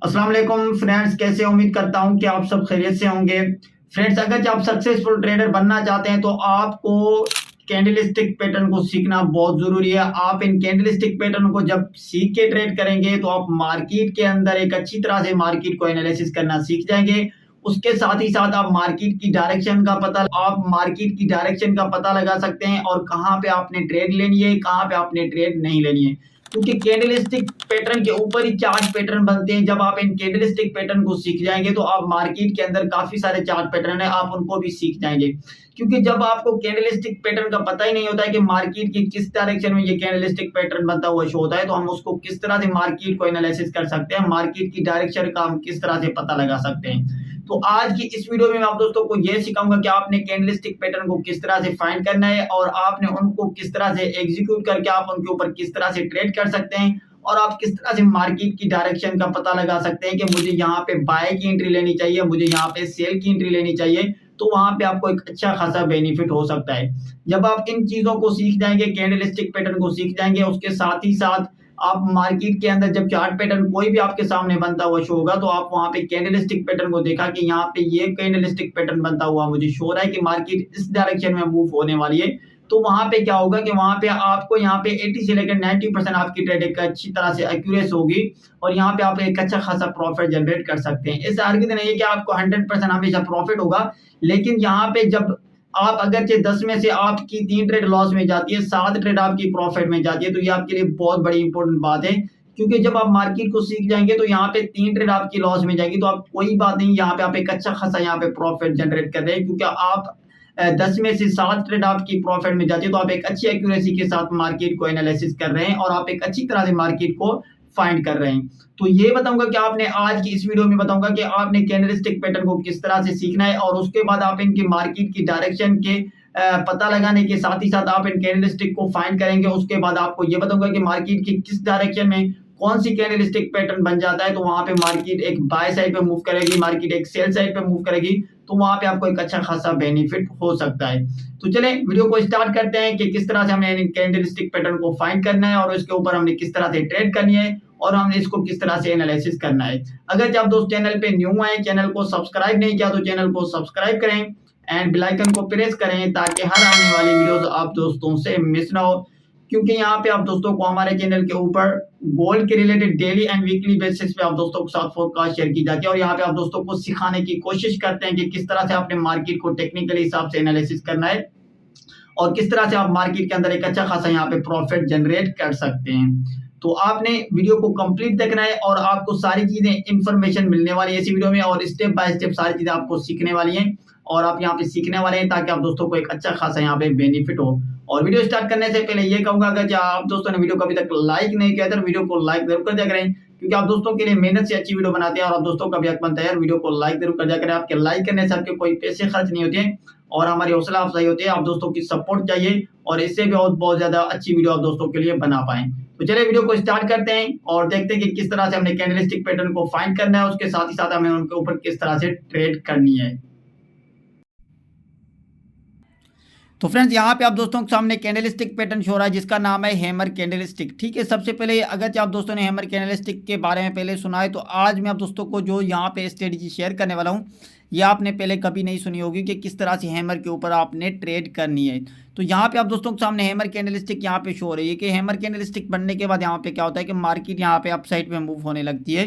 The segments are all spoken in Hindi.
अस्सलाम वालेकुम फ्रेंड्स, कैसे उम्मीद करता हूं कि आप सब खैरियत से होंगे। फ्रेंड्स, अगर आप सक्सेसफुल ट्रेडर बनना चाहते हैं तो आपको कैंडलस्टिक पैटर्न को सीखना बहुत ज़रूरी है। आप इन कैंडलस्टिक पैटर्न को जब सीख के ट्रेड करेंगे तो आप मार्केट के अंदर एक अच्छी तरह से मार्केट को एनालिसिस करना सीख जाएंगे। उसके साथ ही साथ आप मार्केट की डायरेक्शन का पता लगा सकते हैं और कहाँ पे आपने ट्रेड लेनी है, कहाँ पे आपने ट्रेड नहीं लेनी है। क्योंकि कैंडलस्टिक पैटर्न के ऊपर ही चार्ट पैटर्न बनते हैं। जब आप इन कैंडलस्टिक पैटर्न को सीख जाएंगे तो आप मार्केट के अंदर काफी सारे चार्ट पैटर्न है, आप उनको भी सीख जाएंगे। क्योंकि जब आपको कैंडलस्टिक पैटर्न का पता ही नहीं होता है कि मार्केट की किस डायरेक्शन में ये कैंडलस्टिक पैटर्न बनता हुआ शो होता है, तो हम उसको किस तरह से मार्केट को एनालिसिस कर सकते हैं, मार्केट की डायरेक्शन का हम किस तरह से पता लगा सकते हैं। तो आज की इस वीडियो में मैं आप दोस्तों को यह सिखाऊंगा कि आपने कैंडलस्टिक पैटर्न को किस तरह से फाइंड करना है और आपने उनको किस तरह से एग्जीक्यूट करके आप उनके ऊपर किस तरह से ट्रेड कर सकते हैं और आप किस तरह से मार्केट की डायरेक्शन का पता लगा सकते हैं कि मुझे यहाँ पे बाय की एंट्री लेनी चाहिए, मुझे यहाँ पे सेल की एंट्री लेनी चाहिए। तो वहां पे आपको एक अच्छा खासा बेनिफिट हो सकता है जब आप इन चीजों को सीख जाएंगे, कैंडलस्टिक पैटर्न को सीख जाएंगे। उसके साथ ही साथ आप मार्केट के अंदर जब चार्ट पैटर्न कोई भी आपके सामने बनता हुआ शो होगा तो आप वहां पे कैंडलस्टिक पैटर्न को देखा कि यहाँ पे ये कैंडलस्टिक पैटर्न बनता हुआ मुझे शो हो रहा है कि मार्केट इस डायरेक्शन में मूव होने वाली है। तो वहां पे क्या होगा कि वहां पे आपको यहाँ पे 80 से लेकर 90% आपकी ट्रेडिंग का अच्छी तरह से एक्यूरेस होगी और यहाँ पे आप एक अच्छा खासा प्रॉफिट जनरेट कर सकते हैं। इस अर्थ नहीं है कि आपको 100% हमेशा प्रॉफिट होगा, लेकिन यहाँ पे जब आप अगरचे 10 में से आपकी 3 ट्रेड लॉस में जाती है, 7 ट्रेड आपकी प्रॉफिट में जाती है, तो ये आपके लिए बहुत बड़ी इंपॉर्टेंट बात है। क्योंकि जब आप मार्केट को सीख जाएंगे तो यहाँ पे 3 ट्रेड आपकी लॉस में जाएगी, तो आप कोई बात नहीं, यहाँ पे आप एक अच्छा खासा यहाँ पे प्रॉफिट जनरेट कर रहे हैं। क्योंकि आप 10 में से 7 ट्रेड आपकी प्रॉफिट में जाती है, तो आप एक अच्छी एक्यूरेसी के साथ मार्केट को एनालिसिस कर रहे हैं और आप एक अच्छी तरह से मार्केट को फाइंड कर रहे हैं। तो ये बताऊंगा कि आपने आज की इस वीडियो में बताऊंगा कि आपने कैंडलस्टिक पैटर्न को किस तरह से सीखना है और उसके बाद आप इनकी मार्केट की डायरेक्शन के पता लगाने के साथ ही साथ आप इन कैंडलस्टिक को फाइंड करेंगे। उसके बाद आपको ये बताऊंगा कि मार्केट की किस डायरेक्शन में कौन सी कैंडलस्टिक पैटर्न बन जाता है, तो वहां पे मार्केट एक बाय साइड पे मूव करेगी, मार्केट एक सेल साइड पे मूव करेगी, तो वहां पे आपको एक अच्छा खासा बेनिफिट हो सकता है। तो चले वीडियो को स्टार्ट करते हैं कि किस तरह से हमने कैंडलस्टिक पैटर्न को फाइंड करना है और इसके ऊपर हमने किस तरह से ट्रेड करनी है और हमने इसको किस तरह से एनालिसिस करना है। अगर आप दोस्त चैनल पे न्यू आए, चैनल को सब्सक्राइब नहीं किया तो चैनल को सब्सक्राइब करें एंड बेल आइकन को प्रेस करें ताकि हर आने वाली वीडियोस आप दोस्तों से मिस ना हो। क्योंकि यहाँ पे आप दोस्तों को हमारे चैनल के ऊपर गोल्ड के related daily and weekly basis पे आप दोस्तों के साथ फोरकास्ट शेयर की जाती है और यहाँ पे आप दोस्तों को सिखाने की कोशिश करते हैं कि किस तरह से आपने मार्केट को टेक्निकली हिसाब से एनालिसिस करना है और किस तरह से आप मार्केट के अंदर एक अच्छा खासा यहाँ पे प्रॉफिट जनरेट कर सकते हैं। तो आपने वीडियो को कंप्लीट देखना है और आपको सारी चीजें इंफॉर्मेशन मिलने वाली है इसी वीडियो में और स्टेप बाय स्टेप सारी चीजें आपको सीखने वाली हैं और आप यहाँ पे सीखने वाले हैं ताकि आप दोस्तों को एक अच्छा खासा यहाँ पे बेनिफिट हो। और वीडियो स्टार्ट करने से पहले ये कहूंगा अगर आप दोस्तों ने वीडियो को अभी तक लाइक नहीं किया तो वीडियो को लाइक जरूर कर दिया करें, क्योंकि आप दोस्तों के लिए मेहनत से अच्छी वीडियो बनाते हैं और आप दोस्तों का भी हक बनता है यार वीडियो को लाइक जरूर कर दिया करें। आपके लाइक करने से आपके कोई पैसे खर्च नहीं होते और हमारी हौसला अफजाई होती है। आप दोस्तों की सपोर्ट चाहिए और इससे भी बहुत ज्यादा अच्छी वीडियो आप दोस्तों के लिए बना पाए। तो चलिए वीडियो को स्टार्ट करते हैं और देखते हैं कि किस तरह से हमने कैंडलस्टिक पैटर्न को फाइंड करना है, उसके साथ ही साथ हमें उनके ऊपर किस तरह से ट्रेड करनी है। तो फ्रेंड्स, यहाँ पे आप दोस्तों के सामने कैंडलस्टिक पैटर्न शो रहा है जिसका नाम है हैमर कैंडलस्टिक। ठीक है, सबसे पहले अगर आप दोस्तों ने हैमर कैंडलस्टिक के बारे में पहले सुना है तो आज मैं आप दोस्तों को जो यहाँ पे स्ट्रेटजी शेयर करने वाला हूँ ये आपने पहले कभी नहीं सुनी होगी कि किस तरह से हैमर के ऊपर आपने ट्रेड करनी है। तो यहाँ पे आप दोस्तों के सामने हैमर कैंडलस्टिक यहाँ पे शो हो रही है कि हैमर कैंडलस्टिक बनने के बाद यहाँ पे क्या होता है कि मार्केट यहाँ पे अपसाइड पे मूव होने लगती है।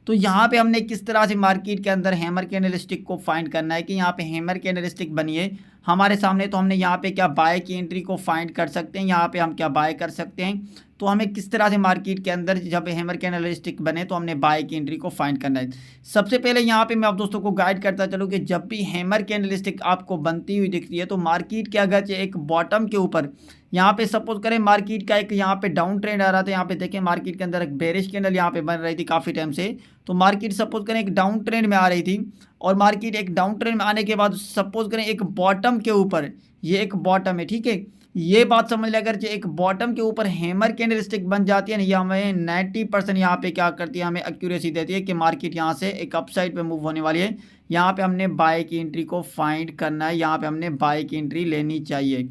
तो यहाँ पे हमने किस तरह से मार्केट के अंदर हैमर कैंडलस्टिक को फाइंड करना है कि यहाँ पे हैमर कैंडलस्टिक बनी है हमारे सामने, तो हमने यहाँ पे क्या बाय की एंट्री को फाइंड कर सकते हैं, यहाँ पे हम क्या बाय कर सकते हैं। तो हमें किस तरह से मार्केट के अंदर जब हैमर कैंडलस्टिक बने तो हमने बाय की एंट्री को फाइंड करना है। सबसे पहले यहाँ पे मैं आप दोस्तों को गाइड करता चलूँ कि जब भी हैमर कैंडलस्टिक आपको बनती हुई दिखती है तो मार्केट के अगर एक बॉटम के ऊपर यहाँ पे सपोज करें मार्केट का एक यहाँ पे डाउन ट्रेंड आ रहा था, यहाँ पे देखें मार्केट के अंदर एक बेरिश कैंडल यहाँ पे बन रही थी काफ़ी टाइम से, तो मार्केट सपोज करें एक डाउन ट्रेंड में आ रही थी और मार्केट एक डाउन ट्रेंड में आने के बाद सपोज करें एक बॉटम के ऊपर, ये एक बॉटम है, ठीक है, ये बात समझ लें, अगर एक बॉटम के ऊपर हैमर कैंडलस्टिक बन जाती है ना, ये हमें 90% यहाँ पे क्या करती है, हमें एक्यूरेसी देती है कि मार्केट यहाँ से एक अपसाइड पे मूव होने वाली है। यहाँ पे हमने बाय की एंट्री को फाइंड करना है, यहाँ पे हमने बाय की एंट्री लेनी चाहिए।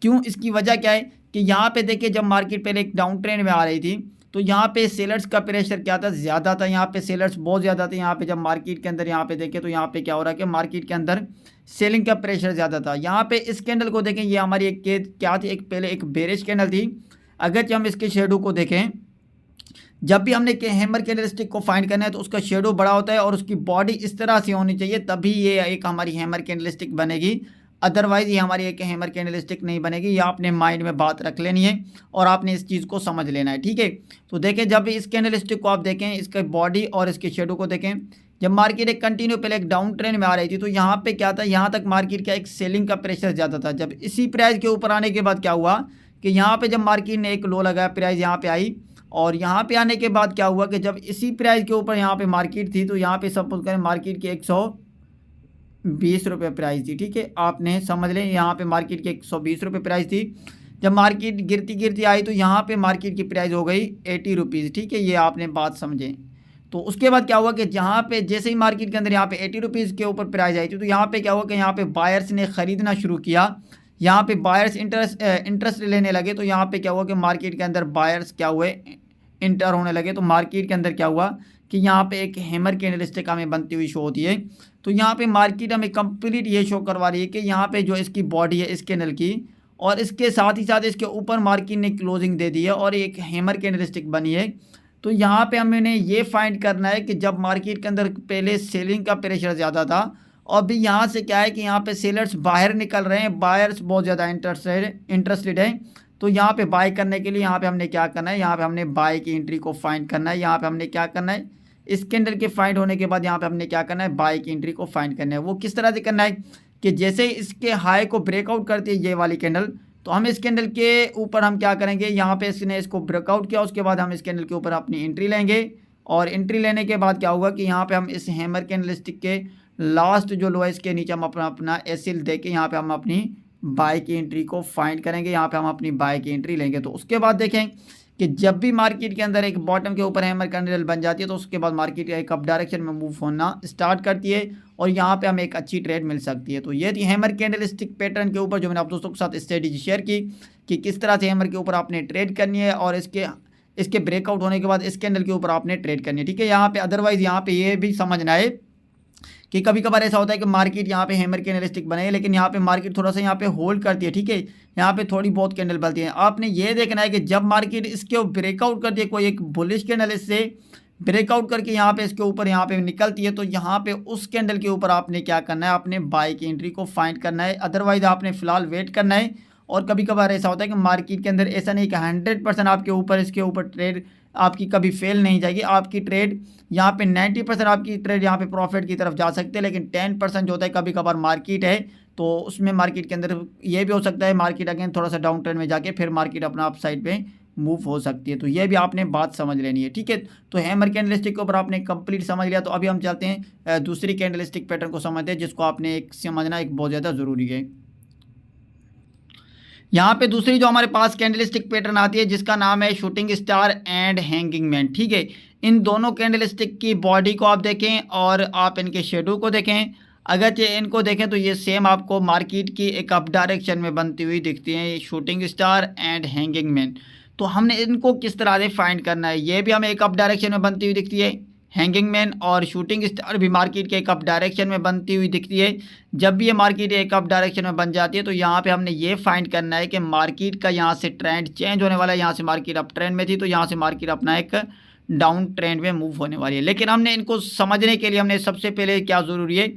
क्यों, इसकी वजह क्या है कि यहाँ पे देखिए जब मार्केट पहले एक डाउन ट्रेंड में आ रही थी तो यहाँ पे सेलर्स का प्रेशर क्या था, ज़्यादा था। यहाँ पे सेलर्स बहुत ज़्यादा थे। यहाँ पे जब मार्केट के अंदर यहाँ पे देखें तो यहाँ पे क्या हो रहा है कि मार्केट के अंदर सेलिंग का प्रेशर ज़्यादा था। यहाँ पे इस कैंडल को देखें, ये हमारी एक क्या थी, एक पहले एक बेरिश कैंडल थी। अगर हम इसके शेडो को देखें, जब भी हमने हैमर कैंडलस्टिक को फाइंड करना है तो उसका शेडो बड़ा होता है और उसकी बॉडी इस तरह से होनी चाहिए, तभी ये एक हमारी हैमर कैंडलस्टिक बनेगी। अदरवाइज ये हमारी एक हैमर कैंडलस्टिक नहीं बनेगी। ये आपने माइंड में बात रख लेनी है और आपने इस चीज़ को समझ लेना है, ठीक है। तो देखें, जब भी इस कैंडलस्टिक को आप देखें, इसके बॉडी और इसके शेडो को देखें, जब मार्केट एक कंटिन्यू पहले एक डाउन ट्रेंड में आ रही थी तो यहाँ पे क्या था, यहाँ तक मार्केट का एक सेलिंग का प्रेशर ज़्यादा था। जब इसी प्राइस के ऊपर आने के बाद क्या हुआ कि यहाँ पे जब मार्केट ने एक लो लगाया, प्राइस यहाँ पे आई और यहाँ पे आने के बाद क्या हुआ कि जब इसी प्राइस के ऊपर यहाँ पे मार्केट थी तो यहाँ पे सपोज करें मार्केट की 120 रुपये प्राइस थी, ठीक है। आपने समझ लें, यहाँ पे मार्केट की 120 रुपये प्राइस थी। जब मार्केट गिरती गिरती आई तो यहाँ पे मार्केट की प्राइस हो गई 80 रुपीज़, ठीक है। ये आपने बात समझें। तो उसके बाद क्या हुआ कि जहाँ पे जैसे ही मार्केट के अंदर यहाँ पे 80 रुपीज़ के ऊपर प्राइस आई थी तो यहाँ पे क्या हुआ कि यहाँ पे बायर्स ने ख़रीदना शुरू किया। यहाँ पे बायर्स इंटरेस्ट लेने लगे। तो यहाँ पे क्या हुआ कि मार्केट के अंदर बायर्स क्या हुए, इंटर होने लगे। तो मार्केट के अंदर क्या हुआ कि यहाँ पे एक हैमर कैंडलस्टिक हमें बनती हुई शो होती है। तो यहाँ पे मार्केट हमें कंप्लीट ये शो करवा रही है कि यहाँ पे जो इसकी बॉडी है इस कैंडल की, और इसके साथ ही साथ इसके ऊपर मार्केट ने क्लोजिंग दे दी है और एक हैमर कैंडलस्टिक बनी है। तो यहाँ पे हमें ये फाइंड करना है कि जब मार्केट के अंदर पहले सेलिंग का प्रेशर ज़्यादा था और भी यहाँ से क्या है कि यहाँ पे सेलर्स बाहर निकल रहे हैं, बायर्स बहुत ज़्यादा इंटरेस्टेड है। तो यहाँ पे बाय करने के लिए यहाँ पे हमने क्या करना है, यहाँ पे हमने बाय की एंट्री को फाइंड करना है। यहाँ पे हमने क्या करना है, इस कैंडल के फाइंड होने के बाद यहाँ पे हमने क्या करना है, बाय की एंट्री को फाइंड करना है। वो किस तरह से करना है कि जैसे इसके हाई को ब्रेकआउट करती है ये वाली कैंडल, तो हम इस कैंडल के ऊपर हम क्या करेंगे, यहाँ पे इसने इसको ब्रेकआउट किया, उसके बाद हम इस कैंडल के ऊपर अपनी एंट्री लेंगे। और एंट्री लेने के बाद क्या होगा कि यहाँ पे हम इस हैमर कैंडलस्टिक के लास्ट जो लो है इसके नीचे हम अपना एसिल दे के यहाँ पे हम अपनी बाय की एंट्री को फाइंड करेंगे। यहाँ पे हम अपनी बाय की एंट्री लेंगे। तो उसके बाद देखें कि जब भी मार्केट के अंदर एक बॉटम के ऊपर हैमर कैंडल बन जाती है तो उसके बाद मार्केट एक अप डायरेक्शन में मूव होना स्टार्ट करती है और यहाँ पे हमें एक अच्छी ट्रेड मिल सकती है। तो ये थी हैमर कैंडलस्टिक पैटर्न के ऊपर जो मैंने आप दोस्तों के साथ स्ट्रेटजी शेयर की कि किस तरह से हैमर के ऊपर आपने ट्रेड करनी है और इसके ब्रेकआउट होने के बाद इस कैंडल के ऊपर आपने ट्रेड करनी है, ठीक है। यहाँ पे अदरवाइज यहाँ पे ये भी समझना है कि कभी कभार ऐसा होता है कि मार्केट यहाँ पे हैमर कैंडलस्टिक बने लेकिन यहाँ पे मार्केट थोड़ा सा यहाँ पे होल्ड करती है, ठीक है। यहाँ पे थोड़ी बहुत कैंडल बनती है। आपने ये देखना है कि जब मार्केट इसके ब्रेकआउट करती है, कोई एक बुलिश कैंडल इससे ब्रेकआउट करके यहाँ पे इसके ऊपर यहाँ पे निकलती है, तो यहाँ पे उस कैंडल के ऊपर आपने क्या करना है, आपने बाय की एंट्री को फाइंड करना है। अदरवाइज आपने फिलहाल वेट करना है। और कभी कभार ऐसा होता है कि मार्केट के अंदर ऐसा नहीं कि 100% आपके ऊपर इसके ऊपर ट्रेड आपकी कभी फेल नहीं जाएगी। आपकी ट्रेड यहाँ पे 90% आपकी ट्रेड यहाँ पे प्रॉफिट की तरफ जा सकते हैं, लेकिन 10% जो होता है कभी कभार मार्केट है तो उसमें मार्केट के अंदर ये भी हो सकता है मार्केट अगेन थोड़ा सा डाउन ट्रेंड में जाके फिर मार्केट अपना अप साइड पे मूव हो सकती है। तो ये भी आपने बात समझ लेनी है, ठीक है। तो हैमर कैंडलस्टिक के ऊपर आपने कंप्लीट समझ लिया। तो अभी हम चलते हैं दूसरी कैंडलस्टिक पैटर्न को समझते हैं जिसको आपने एक समझना एक बहुत ज़्यादा ज़रूरी है। यहाँ पे दूसरी जो हमारे पास कैंडलस्टिक पैटर्न आती है जिसका नाम है shooting star and hanging man, ठीक है। इन दोनों कैंडलस्टिक की बॉडी को आप देखें और आप इनके शेडो को देखें। अगर इनको देखें तो ये सेम आपको मार्केट की एक अप डायरेक्शन में बनती हुई दिखती है, shooting star and hanging man. तो हमने इनको किस तरह से फाइंड करना है, ये भी हमें एक अप डायरेक्शन में बनती हुई दिखती है हैंगिंग मैन, और शूटिंग स्टार भी मार्केट के एक अप डायरेक्शन में बनती हुई दिखती है। जब भी ये मार्केट एक अप डायरेक्शन में बन जाती है तो यहाँ पे हमने ये फाइंड करना है कि मार्केट का यहाँ से ट्रेंड चेंज होने वाला है। यहाँ से मार्केट अप ट्रेंड में थी तो यहाँ से मार्केट अपना एक डाउन ट्रेंड में मूव होने वाली है। लेकिन हमने इनको समझने के लिए हमने सबसे पहले क्या ज़रूरी है,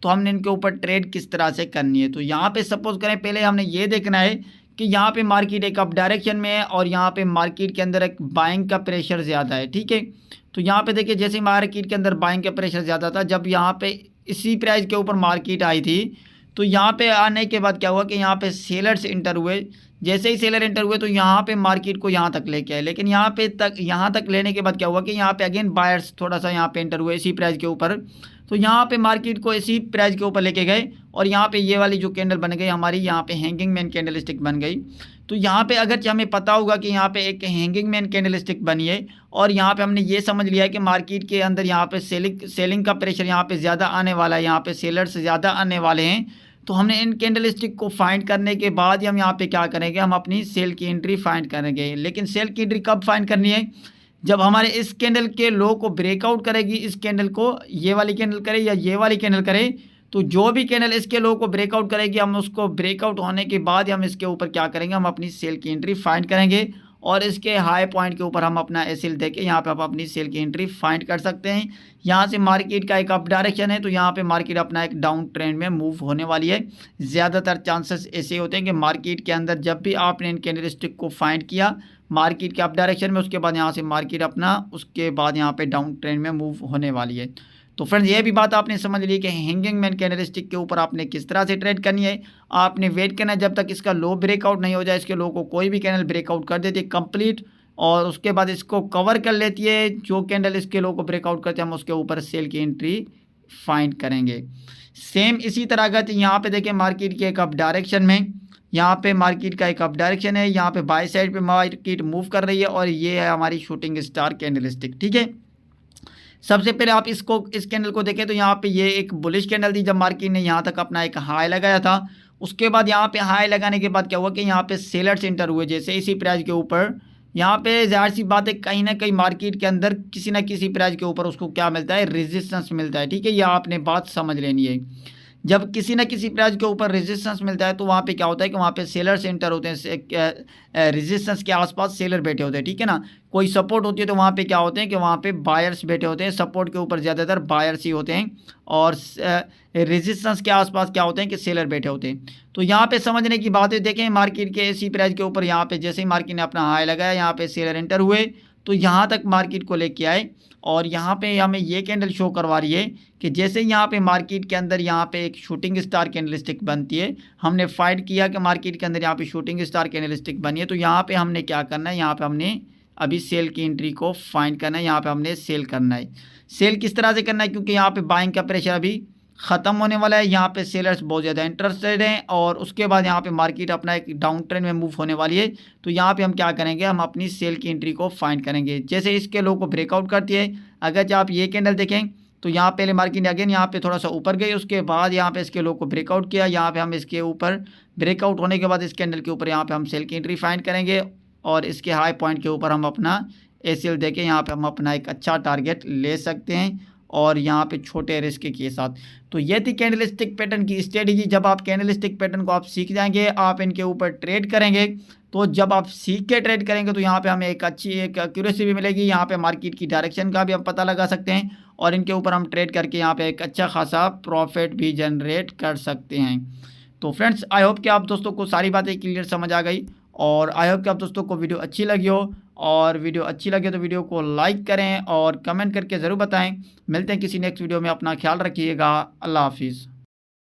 तो हमने इनके ऊपर ट्रेड किस तरह से करनी है। तो यहाँ पे सपोज करें पहले हमने ये देखना है कि यहाँ पे मार्केट एक अप डायरेक्शन में है और यहाँ पे मार्केट के अंदर एक बाइंग का प्रेशर ज़्यादा है, ठीक है। तो यहाँ पे देखिए जैसे मार्केट के अंदर बाइंग का प्रेशर ज़्यादा था, जब यहाँ पे इसी प्राइस के ऊपर मार्केट आई थी तो यहाँ पे आने के बाद क्या हुआ कि यहाँ पे सेलर्स इंटर हुए। जैसे ही सेलर इंटर हुए तो यहाँ पे मार्केट को यहाँ तक लेके आए, लेकिन यहाँ तक लेने के बाद क्या हुआ कि यहाँ पे अगेन बायर्स थोड़ा सा यहाँ पे इंटर हुए इसी प्राइस के ऊपर। तो यहाँ पे मार्केट को इसी प्राइस के ऊपर लेके गए और यहाँ पे ये वाली जो कैंडल बन गई हमारी, यहाँ पे हैंगिंग मैन कैंडल स्टिक बन गई। तो यहाँ पे अगर हमें पता होगा कि यहाँ पे एक हैंगिंग मैन कैंडल स्टिक बनी है और यहाँ पे हमने ये समझ लिया है कि मार्केट के अंदर यहाँ पे सेलिंग का प्रेशर यहाँ पे ज़्यादा आने वाला है, यहाँ पे सेलर्स ज़्यादा आने वाले हैं। तो हमने इन कैंडल स्टिक को फाइंड करने के बाद ही हम यहाँ पे क्या करेंगे, हम अपनी सेल की एंट्री फाइंड करेंगे। लेकिन सेल की एंट्री कब फाइंड करनी है, जब हमारे इस कैंडल के लो को ब्रेकआउट करेगी, इस कैंडल को ये वाली कैंडल करे या ये वाली कैंडल करे, तो जो भी कैंडल इसके लो को ब्रेकआउट करेगी, हम उसको ब्रेकआउट होने के बाद हम इसके ऊपर क्या करेंगे, हम अपनी सेल की एंट्री फाइंड करेंगे और इसके हाई पॉइंट के ऊपर हम अपना एसएल देके यहाँ पे हम अपनी सेल की एंट्री फाइंड कर सकते हैं। यहाँ से मार्केट का एक अप डायरेक्शन है, तो यहाँ पे मार्केट अपना एक डाउन ट्रेंड में मूव होने वाली है। ज़्यादातर चांसेस ऐसे होते हैं कि मार्केट के अंदर जब भी आपने इन कैंडलस्टिक को फाइंड किया मार्केट के अप डायरेक्शन में, उसके बाद यहाँ से मार्केट अपना उसके बाद यहाँ पे डाउन ट्रेंड में मूव होने वाली है। तो फ्रेंड्स ये भी बात आपने समझ ली कि हैंगिंग मैन कैंडलस्टिक के ऊपर आपने किस तरह से ट्रेड करनी है। आपने वेट करना है जब तक इसका लो ब्रेकआउट नहीं हो जाए। इसके लो को कोई भी कैंडल ब्रेकआउट कर देती है कंप्लीट और उसके बाद इसको कवर कर लेती है। जो कैंडल इसके लो को ब्रेकआउट करते हैं हम उसके ऊपर सेल की एंट्री फाइंड करेंगे। सेम इसी तरह अगर यहाँ पे देखें मार्केट के एक अप डायरेक्शन में, यहाँ पे मार्केट का एक अप डायरेक्शन है, यहाँ पे बाय साइड पे मार्केट मूव कर रही है और ये है हमारी शूटिंग स्टार कैंडलस्टिक। ठीक है, सबसे पहले आप इस कैंडल को देखें तो यहाँ पे ये एक बुलिश कैंडल थी जब मार्केट ने यहाँ तक अपना एक हाई लगाया था। उसके बाद यहाँ पे हाई लगाने के बाद क्या हुआ कि यहाँ पे सेलर्स एंटर हुए जैसे इसी प्राइस के ऊपर। यहाँ पे जाहिर सी बात है कहीं ना कहीं मार्केट के अंदर किसी ना किसी प्राइस के ऊपर उसको क्या मिलता है, रेजिस्टेंस मिलता है। ठीक है, ये आपने बात समझ लेनी है। जब किसी ना किसी प्राइस के ऊपर रेजिस्टेंस मिलता है तो वहाँ पे क्या होता है कि वहाँ पे सेलर्स एंटर होते हैं, रेजिस्टेंस के आसपास सेलर बैठे होते हैं। ठीक है ना, कोई सपोर्ट होती है तो वहाँ पे क्या होते हैं कि वहाँ पे बायर्स बैठे होते हैं। सपोर्ट के ऊपर ज़्यादातर बायर्स ही होते हैं और रेजिस्टेंस के आसपास क्या होते हैं कि सेलर बैठे होते हैं। तो यहाँ पे समझने की बात है, देखें मार्केट के इसी प्राइस के ऊपर यहाँ पे जैसे ही मार्केट ने अपना हाई लगाया यहाँ पे सेलर एंटर हुए तो यहाँ तक मार्केट को लेके आए और यहाँ पे हमें ये कैंडल शो करवा रही है कि जैसे यहाँ पे मार्केट के अंदर यहाँ पे एक शूटिंग स्टार कैंडलस्टिक बनती है। हमने फाइंड किया कि मार्केट के अंदर यहाँ पे शूटिंग स्टार कैंडलस्टिक बनी है, तो यहाँ पे हमने क्या करना है, यहाँ पे हमने अभी सेल की एंट्री को फाइंड करना है। यहाँ पे हमने सेल करना है। सेल किस तरह से करना है, क्योंकि यहाँ पे बाइंग का प्रेशर अभी ख़त्म होने वाला है। यहाँ पे सेलर्स बहुत ज़्यादा इंटरेस्टेड हैं और उसके बाद यहाँ पे मार्केट अपना एक डाउन ट्रेंड में मूव होने वाली है। तो यहाँ पे हम क्या करेंगे, हम अपनी सेल की एंट्री को फाइंड करेंगे। जैसे इसके लो को ब्रेकआउट करती है, अगर जब आप ये कैंडल देखें तो यहाँ पहले मार्केट ने अगेन यहाँ पे थोड़ा सा ऊपर गई, उसके बाद यहाँ पे इसके लो को ब्रेकआउट किया। यहाँ पे हम इसके ऊपर ब्रेकआउट होने के बाद इस कैंडल के ऊपर यहाँ पे हम सेल की एंट्री फाइंड करेंगे और इसके हाई पॉइंट के ऊपर हम अपना एसएल देके यहाँ पे हम अपना एक अच्छा टारगेट ले सकते हैं और यहाँ पे छोटे रिस्क के साथ। तो ये थी कैंडलस्टिक पैटर्न की स्ट्रेटजी। जब आप कैंडलस्टिक पैटर्न को आप सीख जाएंगे, आप इनके ऊपर ट्रेड करेंगे, तो जब आप सीख के ट्रेड करेंगे तो यहाँ पे हमें एक अच्छी एक एक्यूरेसी भी मिलेगी। यहाँ पे मार्केट की डायरेक्शन का भी हम पता लगा सकते हैं और इनके ऊपर हम ट्रेड करके यहाँ पे एक अच्छा खासा प्रॉफिट भी जनरेट कर सकते हैं। तो फ्रेंड्स आई होप कि आप दोस्तों को सारी बातें क्लियर समझ आ गई और आई होप कि आप दोस्तों को वीडियो अच्छी लगी हो। और वीडियो अच्छी लगे तो वीडियो को लाइक करें और कमेंट करके ज़रूर बताएं। मिलते हैं किसी नेक्स्ट वीडियो में, अपना ख्याल रखिएगा। अल्लाह हाफिज़।